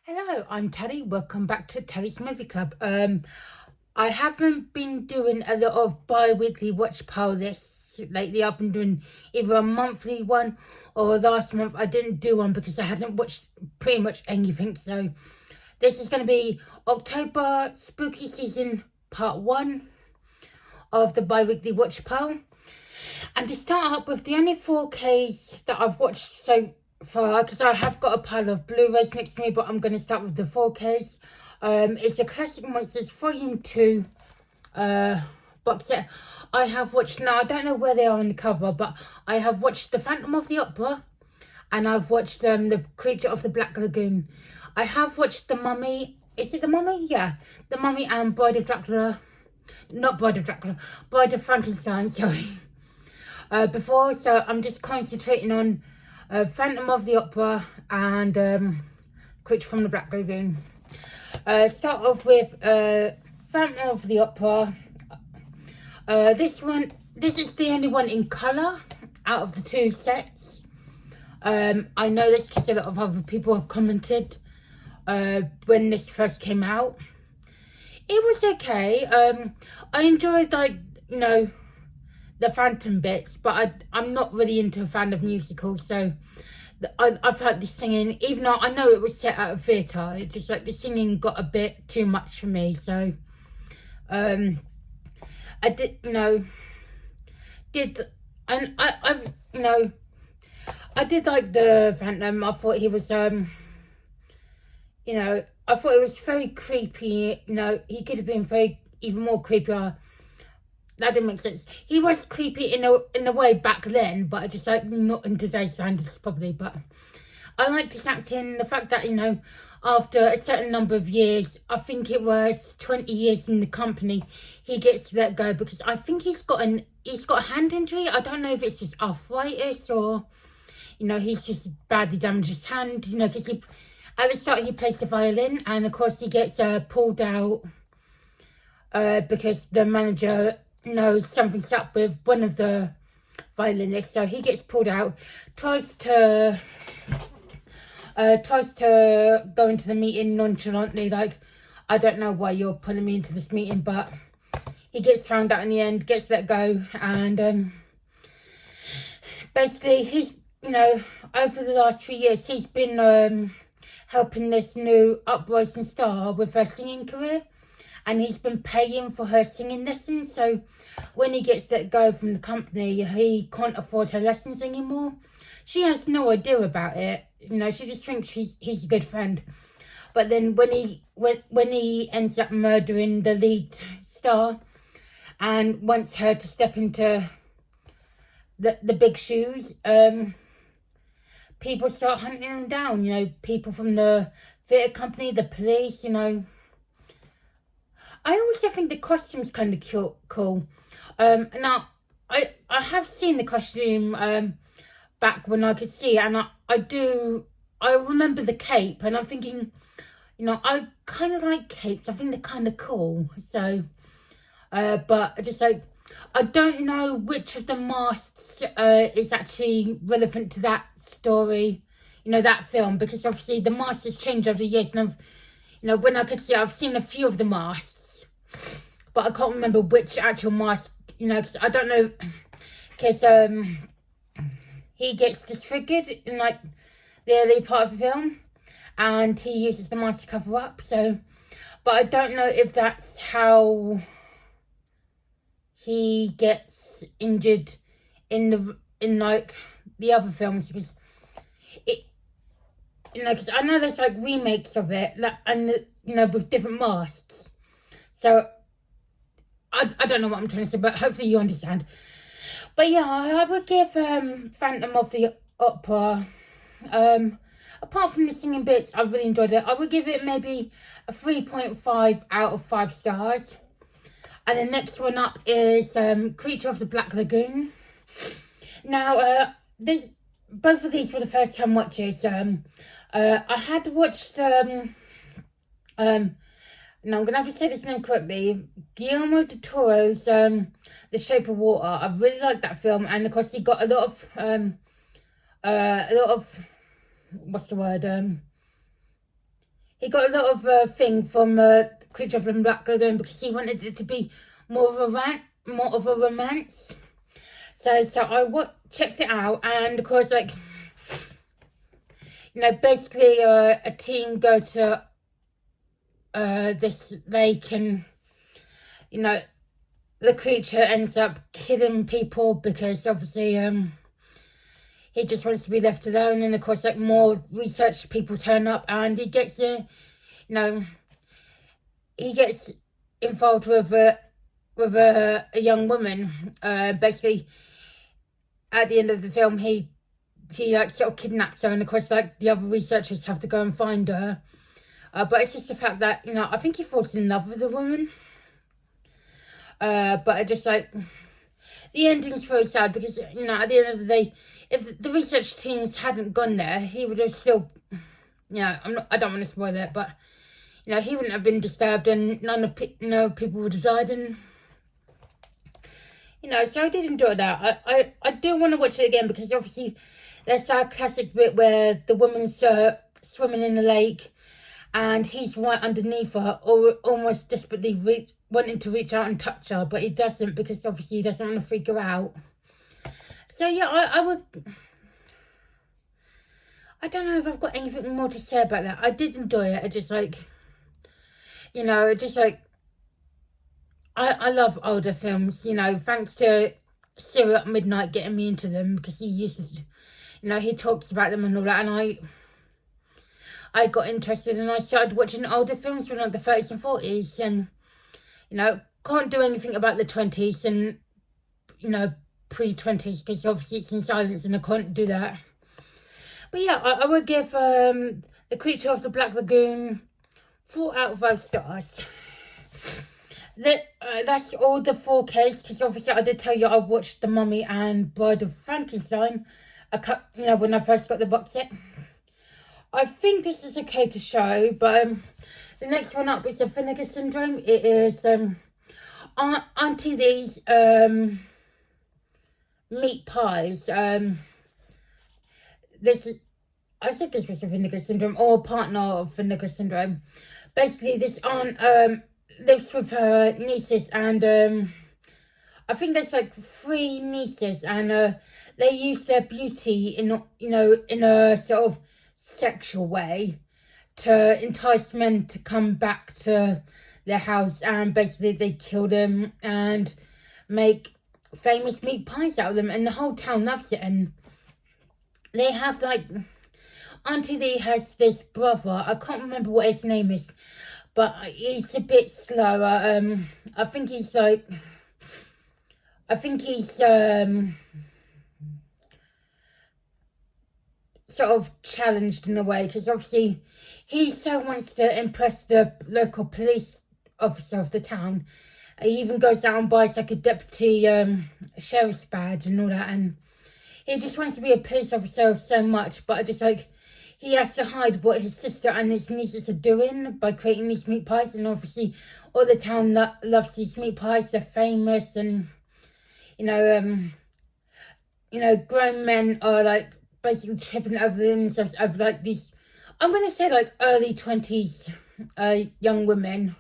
Hello, I'm Teddy. Welcome back to Teddy's Movie Club. I haven't been doing a lot of bi-weekly watch pile lists lately. I've been doing either a monthly one, or last month I didn't do one because I hadn't watched pretty much anything. So this is going to be October Spooky Season Part 1 of the bi-weekly watch pile. And to start up with, the only 4Ks that I've watched so far, because I have got a pile of Blu-rays next to me, but I'm going to start with the 4Ks. It's the Classic Monsters Volume 2 box set. I have watched, now I don't know where they are on the cover, but I have watched The Phantom of the Opera, and I've watched The Creature of the Black Lagoon. I have watched The Mummy. Is it The Mummy? Yeah. The Mummy and Bride of Dracula. Not Bride of Dracula. Bride of Frankenstein, sorry. Before, so I'm just concentrating on Phantom of the Opera and Creature from the Black Lagoon. Start off with Phantom of the Opera. This is the only one in colour out of the two sets. I know this because a lot of other people have commented when this first came out. It was okay. I enjoyed, like, the Phantom bits, but I'm not really into a fan of musicals, so I've heard the singing, even though I know it was set at a theatre, it just, like, the singing got a bit too much for me, so I did, I did like the Phantom. I thought he was, I thought it was very creepy. He could have been even more creepier. That didn't make sense. He was creepy in a way back then, but just, like, not in today's standards probably. But I liked his acting. The fact that, after a certain number of years, I think it was 20 years in the company, he gets let go because I think he's got a hand injury. I don't know if it's just arthritis or, he's just badly damaged his hand. Because at the start he plays the violin, and of course he gets pulled out because the manager knows something's up with one of the violinists, so he gets pulled out, tries to go into the meeting nonchalantly, like, I don't know why you're pulling me into this meeting, but he gets found out in the end, gets let go, and basically he's, over the last 3 years, he's been helping this new uprising star with her singing career, and he's been paying for her singing lessons. So when he gets let go from the company, he can't afford her lessons anymore. She has no idea about it. She just thinks he's a good friend. But then when he ends up murdering the lead star and wants her to step into the big shoes, people start hunting him down. People from the theatre company, the police, I also think the costume's kind of cool. Now, I have seen the costume back when I could see it, and I remember the cape, and I'm thinking, I kind of like capes. I think they're kind of cool. So, but I just, like, I don't know which of the masks is actually relevant to that story, that film, because obviously the masks has changed over the years, and when I could see, I've seen a few of the masks, but I can't remember which actual mask, because I don't know, because he gets disfigured in, like, the early part of the film, and he uses the mask to cover up, so, but I don't know if that's how he gets injured in like the other films, because because I know there's, like, remakes of it, and with different masks. So I don't know what I'm trying to say, but hopefully you understand. But yeah, I would give Phantom of the Opera, apart from the singing bits, I really enjoyed it. I would give it maybe a 3.5 out of 5 stars. And the next one up is Creature of the Black Lagoon. Now, both of these were the first time watches. I had watched now I'm gonna have to say this name correctly, Guillermo del Toro's The Shape of Water. I really liked that film, and of course he got a lot of what's the word, he got a lot of thing from Creature from Black Lagoon because he wanted it to be more of a romance. So I checked it out, and of course, like, you know, basically a team go to this lake, and, you know, the creature ends up killing people because obviously he just wants to be left alone. And of course, like, more research people turn up, and he gets you know, he gets involved with a young woman. Basically, at the end of the film, he like sort of kidnaps her, and of course, like, the other researchers have to go and find her. But it's just the fact that, you know, I think he falls in love with the woman. But I just, like, the ending's very sad because, you know, at the end of the day, if the research teams hadn't gone there, he would have still, you know, I don't want to spoil it, but, you know, he wouldn't have been disturbed, and people would have died. And, you know, so I did enjoy that. I do want to watch it again because obviously there's that classic bit where the woman's swimming in the lake and he's right underneath her, or almost desperately wanting to reach out and touch her, but he doesn't because obviously he doesn't want to freak her out. So yeah, I don't know if I've got anything more to say about that. I did enjoy it. I just, like, you know, just like, I love older films, you know, thanks to Cyril at Midnight getting me into them, because he used to, you know, he talks about them and all that, and I got interested, and I started watching older films from like the 30s and 40s, and, you know, can't do anything about the 20s and, you know, pre-20s, because obviously it's in silence and I can't do that. But yeah, I would give The Creature of the Black Lagoon 4 out of 5 stars. That's all the 4Ks, because obviously I did tell you I watched The Mummy and Bride of Frankenstein, you know, when I first got the box set. I think this is okay to show, but the next one up is the Vinegar Syndrome. It is Auntie Lee's meat pies. I said this was a Vinegar Syndrome, or partner of Vinegar Syndrome. Basically, this aunt lives with her nieces, and I think there's like 3 nieces, and they use their beauty in, you know, in a sort of sexual way to entice men to come back to their house, and basically they kill them and make famous meat pies out of them, and the whole town loves it. And they have, like, Auntie Lee has this brother, I can't remember what his name is, but he's a bit slower. I think he's sort of challenged in a way, because obviously he so wants to impress the local police officer of the town. He even goes out and buys like a deputy sheriff's badge and all that, and he just wants to be a police officer so much, but just like, he has to hide what his sister and his nieces are doing by creating these meat pies. And obviously all the town loves these meat pies. They're famous, and, you know, grown men are like basically tripping over themselves over like these, I'm going to say like early 20s young women,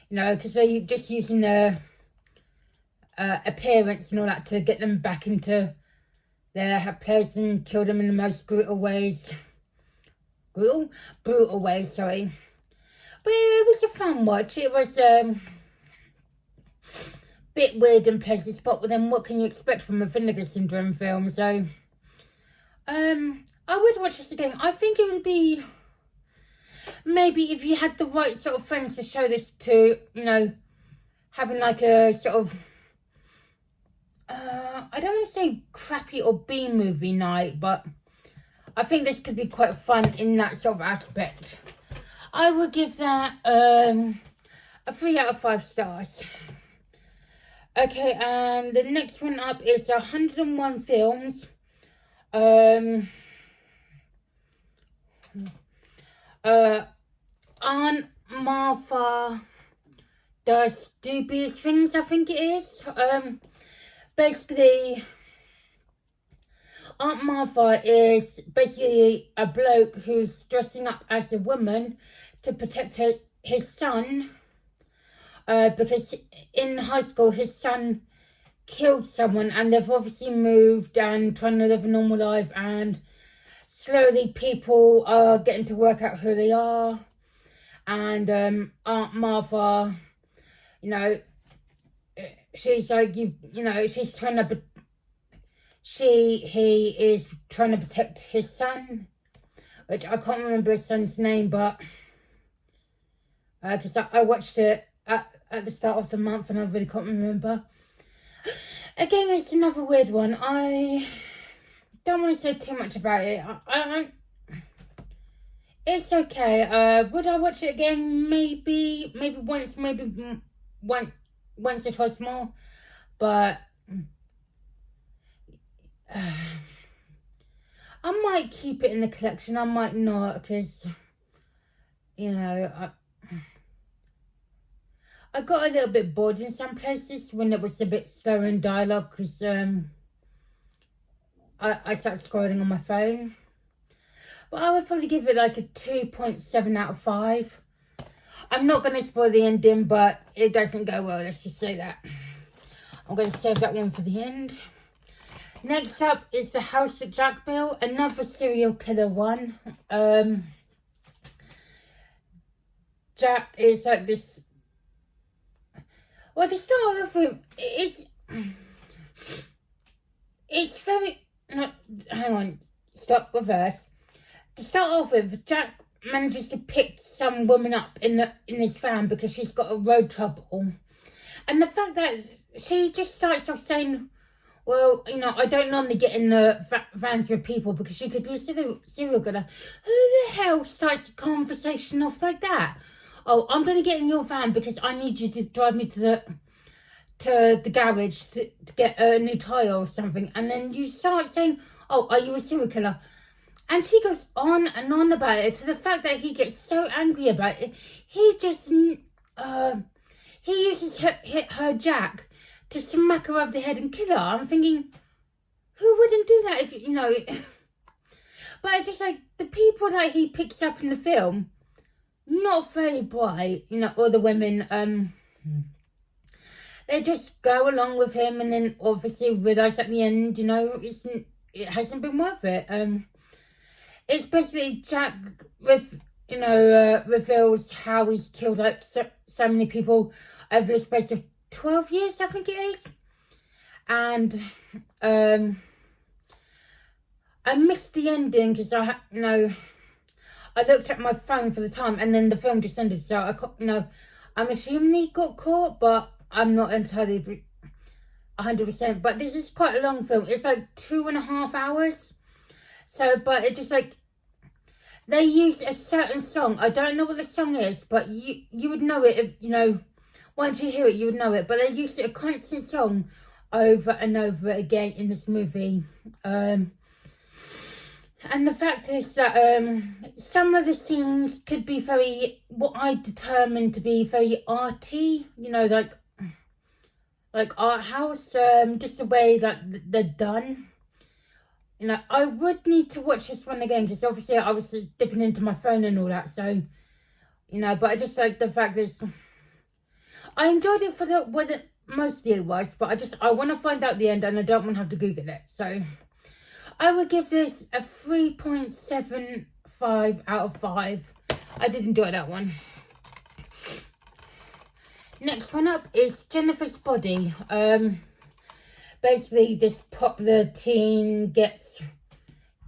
you know, because they're just using their appearance and all that to get them back into their place and kill them in the most brutal ways. Brutal ways, sorry. But it was a fun watch. It was bit weird in places, but then what can you expect from a Vinegar Syndrome film? So I would watch this again. I think it would be, maybe if you had the right sort of friends to show this to, you know, having like a sort of I don't want to say crappy or B movie night, but I think this could be quite fun in that sort of aspect. I would give that a 3 out of 5 stars. Okay, and the next one up is 101 Films. Aunt Martha Does Dubious Things, I think it is. Basically, Aunt Martha is basically a bloke who's dressing up as a woman to protect his son, because in high school his son killed someone, and they've obviously moved and trying to live a normal life, and slowly people are getting to work out who they are. And Aunt Martha, you know, she's like, she's trying to, he is trying to protect his son, which I can't remember his son's name, but because I watched it at the start of the month and I really can't remember. Again, it's another weird one. I don't want to say too much about it. It's okay. Would I watch it again? Maybe once, once or twice more. But I might keep it in the collection. I might not, because I got a little bit bored in some places when it was a bit slower in dialogue, because I started scrolling on my phone. But I would probably give it like a 2.7 out of 5. I'm not going to spoil the ending, but it doesn't go well, let's just say that. I'm going to save that one for the end. Next up is The House that Jack Built, another serial killer one. Jack is like this... Well, to start off with, it's very... No, hang on, stop, reverse. To start off with, Jack manages to pick some woman up in his van because she's got a road trouble. And the fact that she just starts off saying, well, I don't normally get in the vans with people because she could be a serial killer. Who the hell starts a conversation off like that? Oh, I'm going to get in your van because I need you to drive me to the garage to get a new tyre or something. And then you start saying, oh, are you a serial killer? And she goes on and on about it, to the fact that he gets so angry about it. He just, he uses her Jack to smack her over the head and kill her. I'm thinking, who wouldn't do that if, But it's just like, the people that he picks up in the film, not very bright, or the women, they just go along with him and then obviously realise at the end, it hasn't been worth it. It's basically Jack reveals how he's killed like so many people over the space of 12 years, I think it is. And I missed the ending because I looked at my phone for the time and then the film just ended. So I'm assuming he got caught, but I'm not entirely 100%. But this is quite a long film. It's like 2.5 hours. So, but it just like, they use a certain song. I don't know what the song is, but you would know it if, once you hear it, you would know it. But they use a constant song over and over again in this movie. And the fact is that some of the scenes could be very, what I determined to be very arty, like art house, just the way that they're done. I would need to watch this one again because obviously I was dipping into my phone and all that. So, but I just like the fact that I enjoyed it for what it mostly was, but I want to find out the end and I don't want to have to Google it. So, I would give this a 3.75 out of 5. I did enjoy that one. Next one up is Jennifer's Body. Basically, this popular teen gets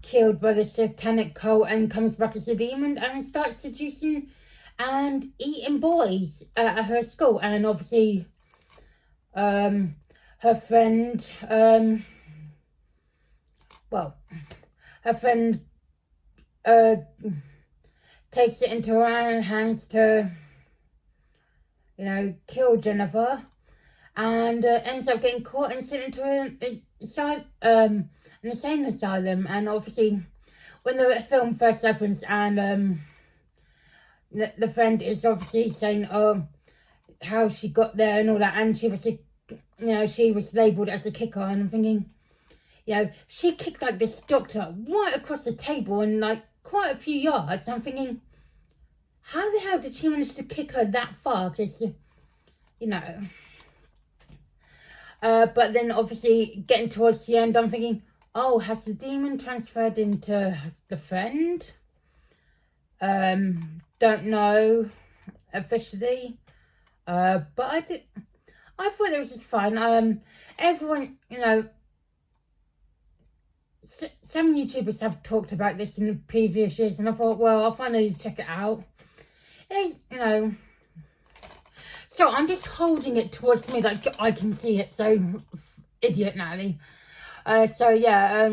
killed by the satanic cult and comes back as a demon and starts seducing and eating boys at her school. And obviously, her friend, her friend takes it into her own hands to, kill Jennifer. And ends up getting caught and sent into an insane asylum. And obviously, when the film first opens and the friend is obviously saying, oh, how she got there and all that. And she was, she was labelled as a kicker. And I'm thinking, You know, she kicked like this doctor right across the table and like quite a few yards. I'm thinking, how the hell did she manage to kick her that far? Because, you know. But then obviously getting towards the end, I'm thinking, oh, has the demon transferred into the friend? Don't know officially. But I thought it was just fun. Everyone, you know, some YouTubers have talked about this in the previous years, and I thought, well, I'll finally check it out. You know, so I'm just holding it towards me like I can see it. So, idiot Natalie. So yeah,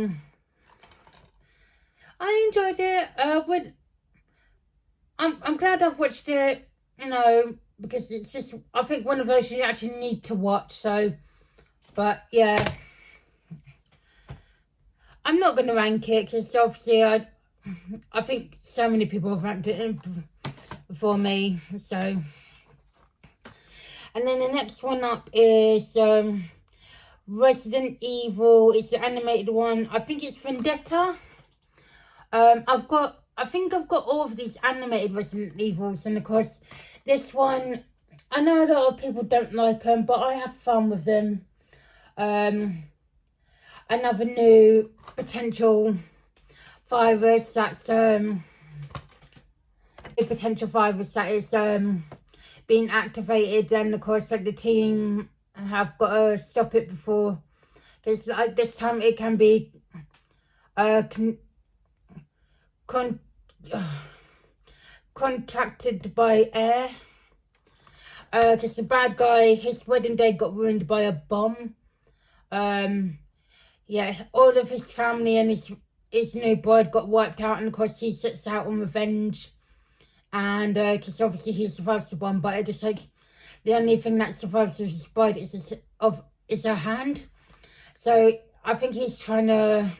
I enjoyed it. I'm glad I've watched it. You know, because it's just, I think one of those you actually need to watch. So, but yeah, I'm not going to rank it because obviously I think so many people have ranked it before me. So, and then the next one up is Resident Evil. It's the animated one. I think it's Vendetta. I think I've got all of these animated Resident Evils, and of course this one, I know a lot of people don't like them, but I have fun with them. Another new potential virus that's a potential virus that is being activated, and of course like the team have got to stop it before, because like this time it can be contracted by air. Because the bad guy, his wedding day got ruined by a bomb. Yeah, all of his family and his new bride got wiped out, and of course he sets out on revenge. And because obviously he survives the bomb, but it's just like the only thing that survives of his bride is her hand. So I think he's trying to.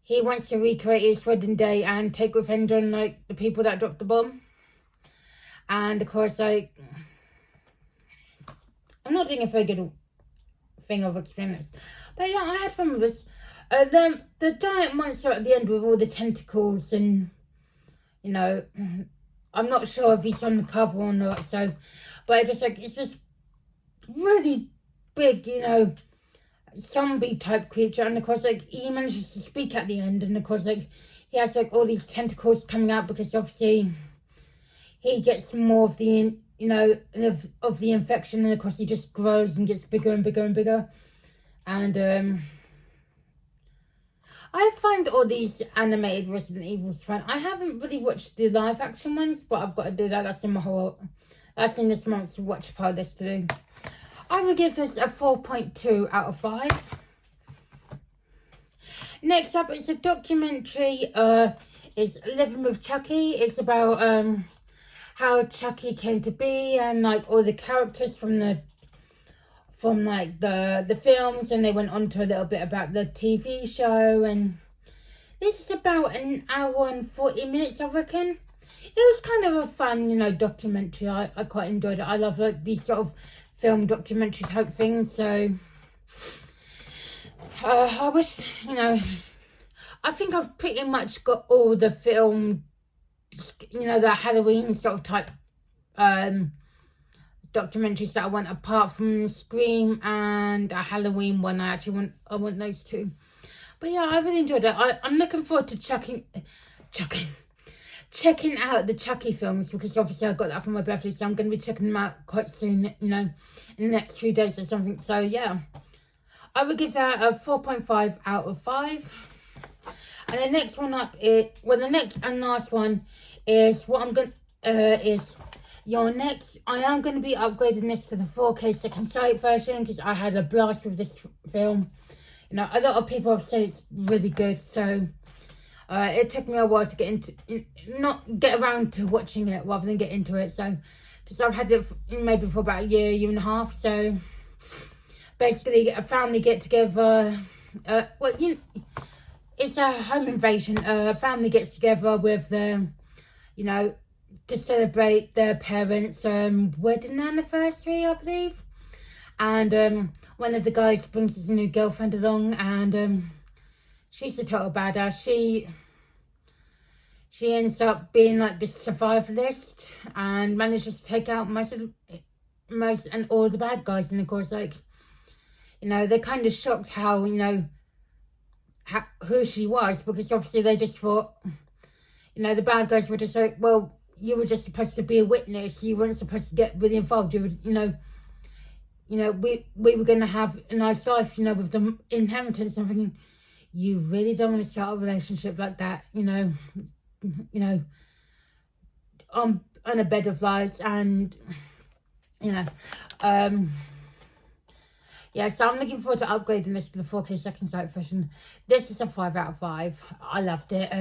He wants to recreate his wedding day and take revenge on like the people that dropped the bomb. And of course, like, I'm not doing a very good thing of explaining this, but yeah, I had fun with this. The giant monster at the end with all the tentacles, and you know, I'm not sure if he's on the cover or not. So, but it's just really big, you know, zombie type creature, and of course like he manages to speak at the end, and of course like he has like all these tentacles coming out because obviously he gets more of the, you know, of the infection, and of course he just grows and gets bigger and bigger and bigger. And I find all these animated Resident Evils fun. I haven't really watched the live action ones, but I've got to do that. That's in this month's watch pile list to do. I would give this a 4.2 out of 5. Next up, it's a documentary. It's Living with Chucky. It's about how Chucky came to be, and like all the characters from like the films, and they went on to a little bit about the TV show. And this is about an hour and 40 minutes, I reckon. It was kind of a fun, you know, documentary. I quite enjoyed it. I love like these sort of film documentary type things. So I wish, you know, I think I've pretty much got all the film, you know, the Halloween sort of type documentaries that I want, apart from Scream and a Halloween one. I want those two. But yeah, I really enjoyed it. I'm looking forward to checking out the Chucky films, because obviously I got that for my birthday, so I'm going to be checking them out quite soon, you know, in the next few days or something. So yeah, I would give that a 4.5 out of 5. And the next one up is, well, the next and last one is what I'm going is your next. I am going to be upgrading this to the 4K second sight version, because I had a blast with this film. You know, a lot of people have said it's really good, so it took me a while to get around to watching it rather than get into it. So, because I've had it maybe for about a year and a half. So, basically, a family get together. Well, you know, it's a home invasion. A family gets together with you know, to celebrate their parents' wedding anniversary, I believe. and one of the guys brings his new girlfriend along, and she's a total badass. She ends up being like this survivalist and manages to take out most and all the bad guys. And of course, like, you know, they're kind of shocked how, you know, who she was, because obviously they just thought, you know, the bad guys were just like, well, you were just supposed to be a witness. You weren't supposed to get really involved. You were, we were going to have a nice life, you know, with the inheritance and everything. You really don't want to start a relationship like that, you know, on a bed of lies. And, you know, yeah, so I'm looking forward to upgrading this to the 4K second sight version. This is a 5 out of 5. I loved it.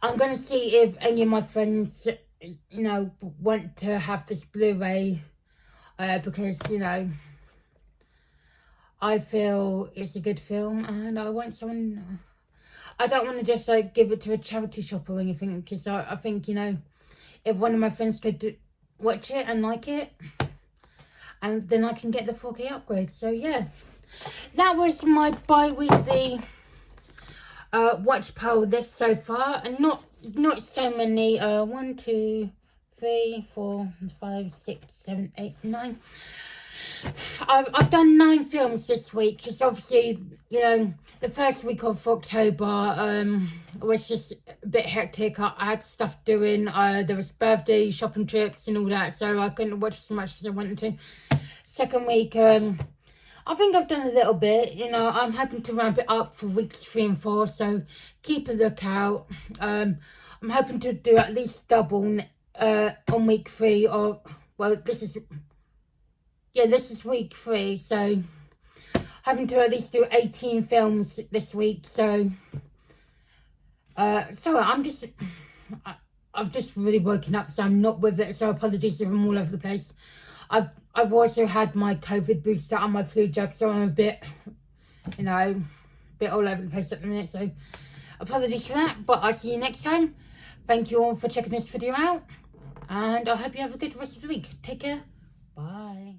I'm going to see if any of my friends, you know, want to have this Blu-ray, because, you know, I feel it's a good film, and I want someone... I don't want to just, like, give it to a charity shop or anything, because I think, you know, if one of my friends could watch it and like it, and then I can get the 4K upgrade. So, yeah. That was my bi-weekly watch pile list so far. And not so many. 1, 2, 3, 4, 5, 6, 7, 8, 9. I've done 9 films this week, because obviously, you know, the first week of October was just a bit hectic. I had stuff doing. There was birthday shopping trips and all that, so I couldn't watch as much as I wanted to. Second week, I think I've done a little bit. You know, I'm hoping to ramp it up for weeks 3 and 4, so keep a lookout. I'm hoping to do at least double on week 3, or, well, this is week 3, so having to at least do 18 films this week. So I've just really woken up, so I'm not with it, so apologies if I'm all over the place. I've also had my COVID booster and my flu jab, so I'm a bit, you know, a bit all over the place at the minute, so apologies for that, but I'll see you next time. Thank you all for checking this video out, and I hope you have a good rest of the week. Take care. Bye.